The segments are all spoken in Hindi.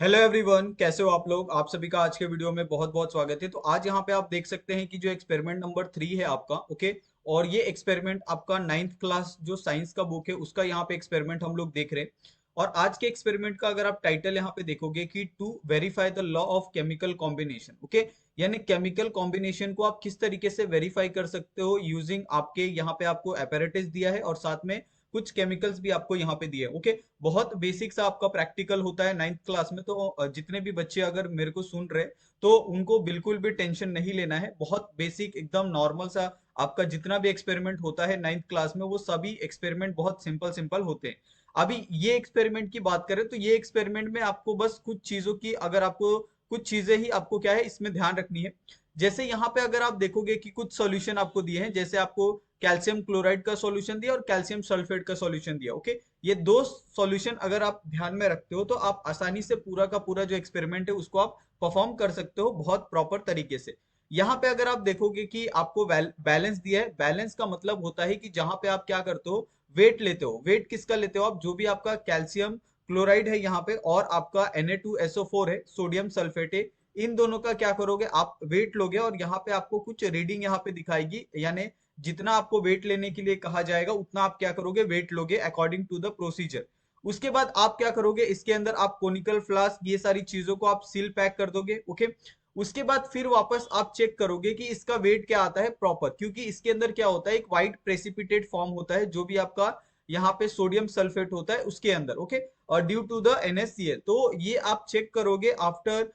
हेलो एवरीवन, कैसे हो आप लोग। आप सभी का आज के वीडियो में बहुत बहुत स्वागत है। तो आज यहाँ पे आप देख सकते हैं कि जो एक्सपेरिमेंट नंबर 3 है आपका, ओके। और ये एक्सपेरिमेंट आपका 9th क्लास जो साइंस का बुक है उसका यहाँ पे एक्सपेरिमेंट हम लोग देख रहे हैं। और आज के एक्सपेरिमेंट का अगर आप टाइटल यहाँ पे देखोगे कि to verify the law of chemical combination, okay. यानी केमिकल कॉम्बिनेशन को आप किस तरीके से वेरीफाई कर सकते हो यूजिंग आपके यहाँ पे आपको apparatus दिया है और साथ में कुछ केमिकल्स भी आपको यहाँ पे दिए, ओके। बहुत बेसिक सा आपका प्रैक्टिकल होता है 9th क्लास में। तो जितने भी बच्चे अगर मेरे को सुन रहे तो उनको बिल्कुल भी टेंशन नहीं लेना है। बहुत बेसिक एकदम नॉर्मल सा आपका जितना भी एक्सपेरिमेंट होता है 9th क्लास में वो सभी एक्सपेरिमेंट बहुत सिंपल सिंपल होते हैं। अभी ये एक्सपेरिमेंट की बात करें तो ये एक्सपेरिमेंट में आपको बस कुछ चीजों की अगर आपको कुछ चीजें ही आपको क्या है इसमें ध्यान रखनी है। जैसे यहाँ पे अगर आप देखोगे कि कुछ सॉल्यूशन आपको दिए हैं, जैसे आपको कैल्शियम क्लोराइड का सॉल्यूशन दिया और कैल्शियम सल्फेट का सॉल्यूशन दिया, ओके। ये दो सॉल्यूशन अगर आप ध्यान में रखते हो तो आप आसानी से पूरा का पूरा जो एक्सपेरिमेंट है उसको आप परफॉर्म कर सकते हो बहुत प्रॉपर तरीके से। यहाँ पे अगर आप देखोगे कि आपको बैलेंस दिया है। बैलेंस का मतलब होता है कि जहां पे आप क्या करते हो, वेट लेते हो। वेट किसका लेते हो आप, जो भी आपका कैल्शियम क्लोराइड है यहाँ पे और आपका Na2SO4 है, सोडियम सल्फेट है, इन दोनों का क्या करोगे आप वेट लोगे और यहाँ पे आपको कुछ रीडिंग यहाँ पे दिखाएगी। यानी जितना आपको वेट लेने के लिए कहा जाएगा उतना आप क्या करोगे वेट लोगे अकॉर्डिंग टू द प्रोसीजर। उसके बाद आप क्या करोगे, इसके अंदर आप कोनिकल फ्लास्क ये सारी चीजों को आप सील पैक कर दोगे, ओके। उसके बाद फिर वापस आप चेक करोगे कि इसका वेट क्या आता है प्रॉपर, क्योंकि इसके अंदर क्या होता है एक व्हाइट प्रेसिपिटेट फॉर्म होता है जो भी आपका यहाँ पे सोडियम सल्फेट होता है उसके अंदर, ओके। और ड्यू टू द NaCl, तो ये आप चेक करोगे आफ्टर।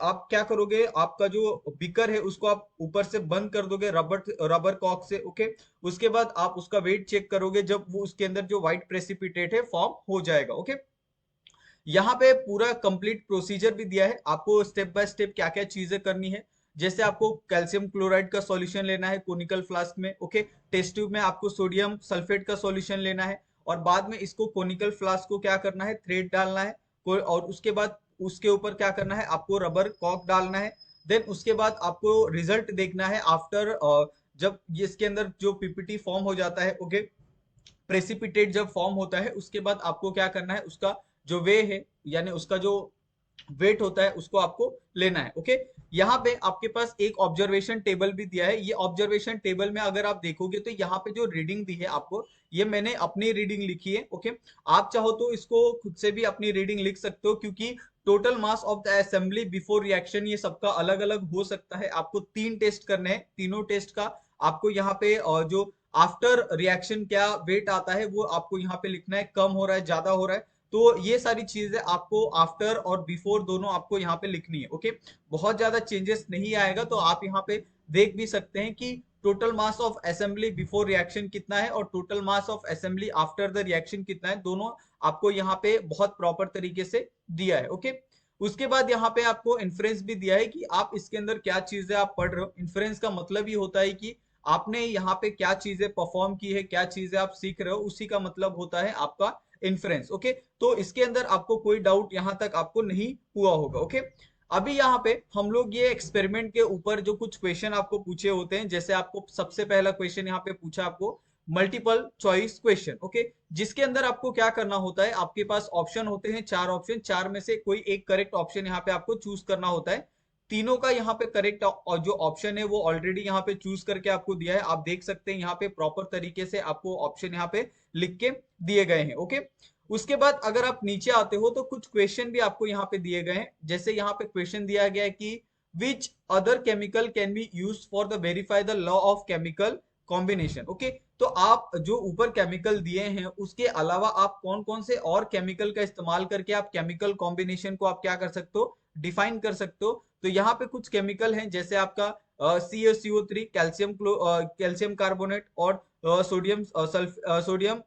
आप क्या करोगे, आपका जो बिकर है उसको आप ऊपर से बंद कर दोगे रबर रबर कॉक से, ओके। उसके बाद आप उसका वेट चेक करोगे जब वो उसके अंदर जो व्हाइट प्रेसिपिटेट है फॉर्म हो जाएगा, ओके। यहाँ पे पूरा कंप्लीट प्रोसीजर भी दिया है आपको स्टेप बाय स्टेप क्या क्या चीजें करनी है। जैसे आपको कैल्शियम क्लोराइड का सॉल्यूशन लेना है कोनिकल फ्लास्क में, ओके। टेस्ट ट्यूब में आपको सोडियम सल्फेट का सॉल्यूशन लेना है और बाद में इसको कोनिकल फ्लास्क को क्या करना है, थ्रेड डालना है और उसके बाद उसके ऊपर क्या करना है आपको रबर कॉक डालना है। देन उसके बाद आपको रिजल्ट देखना है आफ्टर, जब ये इसके अंदर जो पीपीटी फॉर्म हो जाता है, ओके। प्रेसिपिटेट जब फॉर्म होता है उसके बाद आपको क्या करना है, उसका जो वे है यानी उसका जो वेट होता है उसको आपको लेना है, ओके। यहाँ पे आपके पास एक ऑब्जर्वेशन टेबल भी दिया है। ये ऑब्जर्वेशन टेबल में अगर आप देखोगे तो यहाँ पे जो रीडिंग दी है आपको, ये मैंने अपनी रीडिंग लिखी है, ओके। आप चाहो तो इसको खुद से भी अपनी रीडिंग लिख सकते हो, क्योंकि total mass of the assembly before reaction ये सबका अलग अलग हो सकता है। आपको 3 टेस्ट करने हैं, तीनों टेस्ट का आपको यहाँ पे जो आफ्टर रिएक्शन क्या वेट आता है वो आपको यहाँ पे लिखना है, कम हो रहा है ज्यादा हो रहा है। तो ये सारी चीजें आपको आफ्टर और बिफोर दोनों आपको यहाँ पे लिखनी है, ओके। बहुत ज्यादा चेंजेस नहीं आएगा। तो आप यहाँ पे देख भी सकते हैं कि total mass of assembly before reaction कितना है और total mass of assembly after the reaction कितना है, दोनों आपको यहाँ पे बहुत प्रॉपर तरीके से दिया है, ओके। उसके बाद यहाँ पे आपको इन्फ्रेंस भी दिया है कि आप इसके अंदर क्या चीजें आप पढ़ रहे हो। इन्फ्रेंस का मतलब ये होता है कि आपने यहाँ पे क्या चीजें परफॉर्म की है, क्या चीजें आप सीख रहे हो, उसी का मतलब होता है आपका इन्फ्रेंस, ओके। तो इसके अंदर आपको कोई डाउट यहाँ तक आपको नहीं हुआ होगा, ओके। अभी यहाँ पे हम लोग ये एक्सपेरिमेंट के ऊपर जो कुछ क्वेश्चन आपको पूछे होते हैं, जैसे आपको सबसे पहला क्वेश्चन यहाँ पे पूछा आपको मल्टीपल चॉइस क्वेश्चन, ओके। जिसके अंदर आपको क्या करना होता है, आपके पास ऑप्शन होते हैं 4 ऑप्शन, चार में से कोई एक करेक्ट ऑप्शन यहाँ पे आपको चूज करना होता है। तीनों का यहाँ पे करेक्ट जो ऑप्शन है वो ऑलरेडी यहाँ पे चूज करके आपको दिया है। आप देख सकते हैं यहाँ पे प्रॉपर तरीके से आपको ऑप्शन यहाँ पे लिख के दिए गए हैं, ओके। उसके बाद अगर आप नीचे आते हो तो कुछ क्वेश्चन भी आपको यहाँ पे दिए गए हैं। जैसे यहाँ पे क्वेश्चन दिया गया है कि which other chemical can be use for the verify the law of chemical combination, okay. तो आप जो ऊपर केमिकल दिए हैं उसके अलावा आप कौन कौन से और केमिकल का इस्तेमाल करके आप केमिकल कॉम्बिनेशन को आप क्या कर सकते हो, डिफाइन कर सकते हो। तो यहाँ पे कुछ केमिकल हैं, जैसे आपका CaCO3, कैल्शियम कार्बोनेट और सोडियम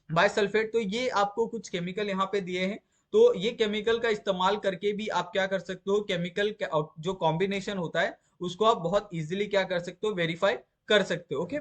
बाइसल्फेट। तो ये आपको कुछ केमिकल यहाँ पे दिए हैं। तो ये केमिकल का इस्तेमाल करके भी आप क्या कर सकते हो, केमिकल जो कॉम्बिनेशन होता है उसको आप बहुत इजीली क्या कर सकते हो, वेरीफाई कर सकते हो, ओके।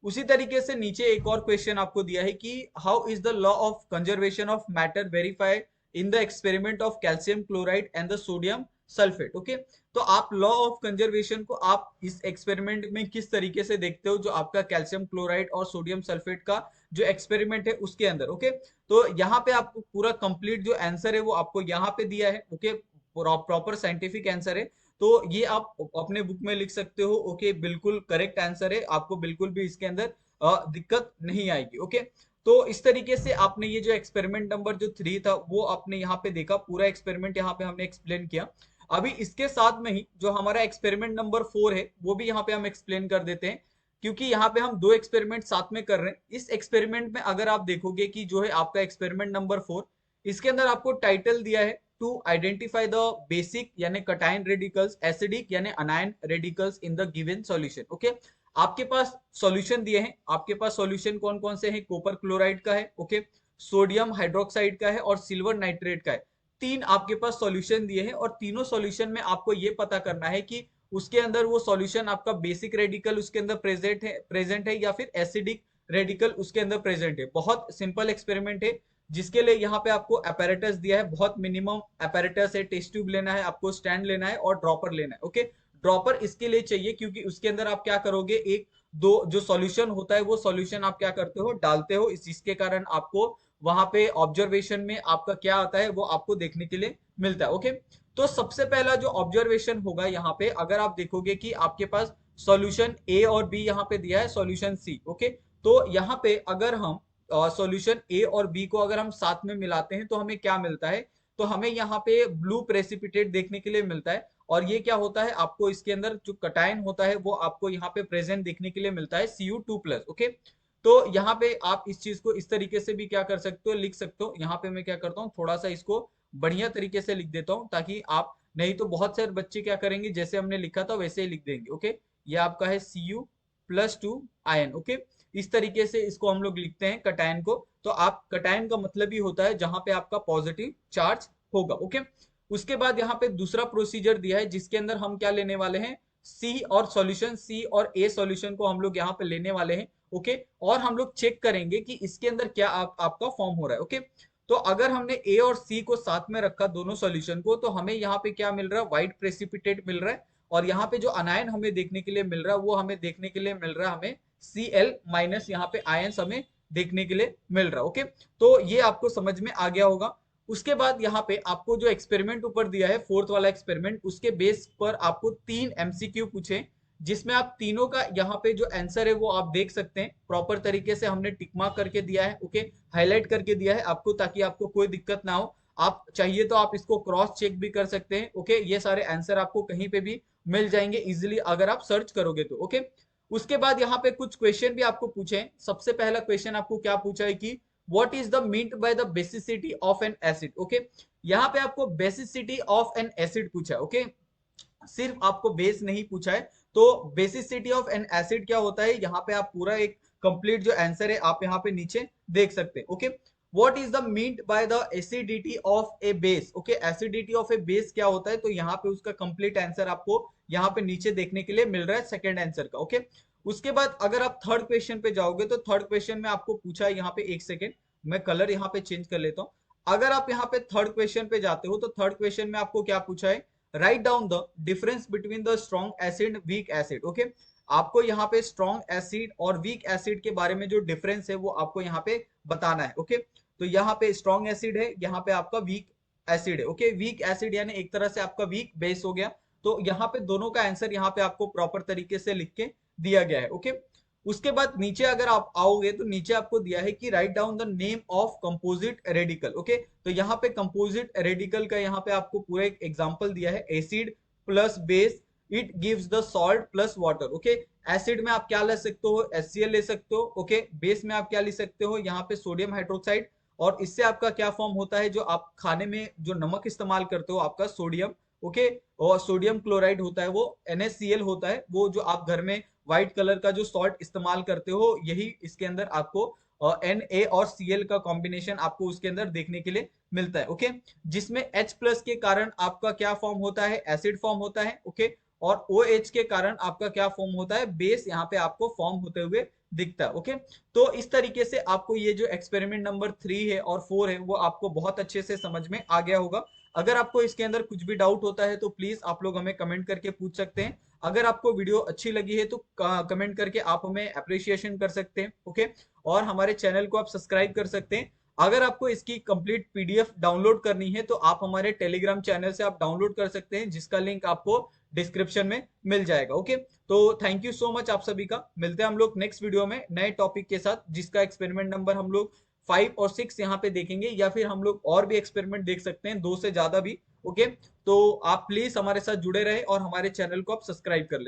उसी तरीके से नीचे एक और क्वेश्चन आपको दिया है कि how is the law of conservation of matter verify in the experiment of calcium chloride and the sodium sulphate. Okay, तो आप लॉ ऑफ कंजर्वेशन को आप इस एक्सपेरिमेंट में किस तरीके से देखते हो, जो आपका कैल्शियम क्लोराइड और सोडियम सल्फेट का जो एक्सपेरिमेंट है उसके अंदर। ओके, तो यहाँ पे आपको पूरा कंप्लीट जो आंसर है वो आपको यहाँ पे दिया है। ओके, प्रॉपर साइंटिफिक आंसर है, तो ये आप अपने बुक में लिख सकते हो। ओके, बिल्कुल करेक्ट आंसर है, आपको बिल्कुल भी इसके अंदर दिक्कत नहीं आएगी। ओके, तो इस तरीके से आपने ये जो एक्सपेरिमेंट नंबर जो 3 था वो आपने यहाँ पे देखा, पूरा एक्सपेरिमेंट यहाँ पे हमने एक्सप्लेन किया। अभी इसके साथ में ही जो हमारा एक्सपेरिमेंट नंबर 4 है वो भी यहाँ पे हम एक्सप्लेन कर देते हैं, क्योंकि यहाँ पे हम दो एक्सपेरिमेंट साथ में कर रहे हैं। इस एक्सपेरिमेंट में अगर आप देखोगे कि जो है आपका एक्सपेरिमेंट नंबर 4, इसके अंदर आपको टाइटल दिया है टू आइडेंटिफाई द बेसिक यानी कटायन रेडिकल्स, एसिडिक यानी अनायन radicals in the given solution. Okay, आपके पास सॉल्यूशन दिए हैं, आपके पास सॉल्यूशन कौन कौन से हैं, कॉपर क्लोराइड का है, ओके, सोडियम हाइड्रोक्साइड का है और सिल्वर नाइट्रेट का है। तीन आपके पास सॉल्यूशन दिए हैं और तीनों सॉल्यूशन में आपको ये पता करना है कि उसके अंदर वो सॉल्यूशन आपका बेसिक रेडिकल उसके अंदर प्रेजेंट है या फिर एसिडिक रेडिकल उसके अंदर प्रेजेंट है। बहुत सिंपल एक्सपेरिमेंट है, जिसके लिए यहाँ पे आपको अपैरेटस दिया है, बहुत मिनिमम अपैरेटस है। टेस्ट ट्यूब लेना है, आपको स्टैंड लेना है और ड्रॉपर लेना है। ओके, ड्रॉपर इसके लिए चाहिए क्योंकि उसके अंदर आप क्या करोगे, एक दो जो सॉल्यूशन होता है वो सॉल्यूशन आप क्या करते हो, डालते हो, इसके कारण आपको वहां पे ऑब्जर्वेशन में आपका क्या आता है वो आपको देखने के लिए मिलता है। ओके, तो सबसे पहला जो ऑब्जर्वेशन होगा यहाँ पे, अगर आप देखोगे कि आपके पास सॉल्यूशन ए और बी यहाँ पे दिया है, सॉल्यूशन सी। ओके, तो यहाँ पे अगर हम सॉल्यूशन ए और बी को अगर हम साथ में मिलाते हैं तो हमें क्या मिलता है, तो हमें यहाँ पे ब्लू प्रेसिपिटेट देखने के लिए मिलता है। और ये क्या होता है, आपको इसके अंदर जो कटायन होता है वो आपको यहाँ पे प्रेजेंट देखने के लिए मिलता है Cu2+। ओके, तो यहाँ पे आप इस चीज को इस तरीके से भी क्या कर सकते हो, लिख सकते हो। यहाँ पे मैं क्या करता हूँ, थोड़ा सा इसको बढ़िया तरीके से लिख देता हूँ, ताकि आप, नहीं तो बहुत सारे बच्चे क्या करेंगे, जैसे हमने लिखा था वैसे ही लिख देंगे। ओके, ये आपका है Cu+2 आयन। ओके, इस तरीके से इसको हम लोग लिखते हैं कटायन को। तो आप कटायन का मतलब ही होता है जहां पे आपका पॉजिटिव चार्ज होगा। ओके, उसके बाद यहाँ पे दूसरा प्रोसीजर दिया है जिसके अंदर हम क्या लेने वाले हैं, सी और सॉल्यूशन सी और ए सॉल्यूशन को हम लोग यहाँ पे लेने वाले हैं। ओके, और हम लोग चेक करेंगे कि इसके अंदर क्या आपका फॉर्म हो रहा है। ओके, तो अगर हमने ए और सी को साथ में रखा दोनों सॉल्यूशन को, तो हमें यहाँ पे क्या मिल रहा है, व्हाइट प्रेसिपिटेट मिल रहा है। और यहाँ पे जो अनायन हमें देखने के लिए मिल रहा है वो हमें देखने के लिए मिल रहा है हमें Cl- यहाँ पे आयंस हमें देखने के लिए मिल रहा है। ओके, तो ये आपको समझ में आ गया होगा। उसके बाद यहाँ पे आपको जो एक्सपेरिमेंट ऊपर दिया है, फोर्थ वाला एक्सपेरिमेंट, उसके बेस पर आपको 3 एमसीक्यू पूछे, जिसमें आप तीनों का यहाँ पे जो आंसर है वो आप देख सकते हैं। प्रॉपर तरीके से हमने टिक मार्क करके दिया है, ओके, हाईलाइट करके दिया है आपको, ताकि आपको कोई दिक्कत ना हो। आप चाहिए तो आप इसको क्रॉस चेक भी कर सकते हैं। ओके, ये सारे आंसर आपको कहीं पे भी मिल जाएंगे इजिली अगर आप सर्च करोगे तो। ओके, उसके बाद यहाँ पे कुछ क्वेश्चन भी आपको पूछे हैं। सबसे पहला क्वेश्चन आपको क्या पूछा है कि what is the meant by the basicity of N acid. Okay, यहाँ पे आपको बेसिसिटी ऑफ एन एसिड पूछा है। ओके, सिर्फ आपको बेस नहीं पूछा है। तो बेसिसिटी ऑफ एन एसिड क्या होता है, यहाँ पे आप पूरा एक कंप्लीट जो आंसर है आप यहाँ पे नीचे देख सकते हैं। Okay, what is the meant by the acidity of A base. Okay, acidity of A base क्या होता है, तो यहाँ पे उसका कंप्लीट आंसर आपको यहाँ पे नीचे देखने के लिए मिल रहा है सेकंड आंसर का। ओके, उसके बाद अगर आप थर्ड क्वेश्चन पे जाओगे तो थर्ड क्वेश्चन में आपको पूछा है, यहाँ पे एक सेकेंड मैं कलर यहाँ पे चेंज कर लेता हूँ। अगर आप यहाँ पे थर्ड क्वेश्चन पे जाते हो तो थर्ड क्वेश्चन में आपको क्या पूछा है, write down the difference between the strong acid weak acid. Okay, आपको यहाँ पे स्ट्रॉन्ग एसिड और वीक एसिड के बारे में जो डिफरेंस है वो आपको यहाँ पे बताना है। ओके, तो यहाँ पे स्ट्रॉन्ग एसिड है, यहाँ पे आपका वीक एसिड है। ओके, वीक एसिड यानी एक तरह से आपका वीक बेस हो गया। तो यहाँ पे दोनों का आंसर यहाँ पे आपको प्रॉपर तरीके से लिख के दिया गया है। ओके, उसके बाद नीचे अगर आप आओगे तो नीचे आपको दिया है कि write down the name of composite radical. Okay, तो यहाँ पे कंपोजिट रेडिकल का यहाँ पे आपको पूरा एक एग्जांपल दिया है, acid plus base it gives the salt plus water. Okay, acid में आप क्या ले सकते हो, HCl ले सकते हो। ओके, बेस में आप क्या ले सकते हो, यहाँ पे सोडियम हाइड्रोक्साइड। और इससे आपका क्या फॉर्म होता है, जो आप खाने में जो नमक इस्तेमाल करते हो आपका सोडियम। ओके, और सोडियम क्लोराइड होता है वो NaCl होता है, वो जो आप घर में व्हाइट कलर का जो सॉल्ट इस्तेमाल करते हो, यही इसके अंदर आपको Na और Cl का कॉम्बिनेशन आपको उसके अंदर देखने के लिए मिलता है। ओके, जिसमें H+ के कारण आपका क्या फॉर्म होता है, एसिड फॉर्म होता है। ओके, और ओ एच के कारण आपका क्या फॉर्म होता है, बेस यहाँ पे आपको फॉर्म होते हुए दिखता है। ओके, तो इस तरीके से आपको ये जो एक्सपेरिमेंट नंबर 3 है और 4 है वो आपको बहुत अच्छे से समझ में आ गया होगा। अगर आपको इसके अंदर कुछ भी डाउट होता है तो प्लीज आप लोग हमें कमेंट करके पूछ सकते हैं। अगर आपको वीडियो अच्छी लगी है तो कमेंट करके आप हमें अप्रिशिएशन कर सकते हैं। ओके, और हमारे चैनल को आप सब्सक्राइब कर सकते हैं। अगर आपको इसकी कंप्लीट पीडीएफ डाउनलोड करनी है तो आप हमारे टेलीग्राम चैनल से आप डाउनलोड कर सकते हैं, जिसका लिंक आपको डिस्क्रिप्शन में मिल जाएगा। ओके, तो थैंक यू सो मच आप सभी का। मिलते हैं हम लोग नेक्स्ट वीडियो में नए टॉपिक के साथ, जिसका एक्सपेरिमेंट नंबर हम लोग 5 और 6 यहाँ पे देखेंगे, या फिर हम लोग और भी एक्सपेरिमेंट देख सकते हैं, 2 से ज्यादा भी। ओके, तो आप प्लीज हमारे साथ जुड़े रहे और हमारे चैनल को आप सब्सक्राइब कर ले।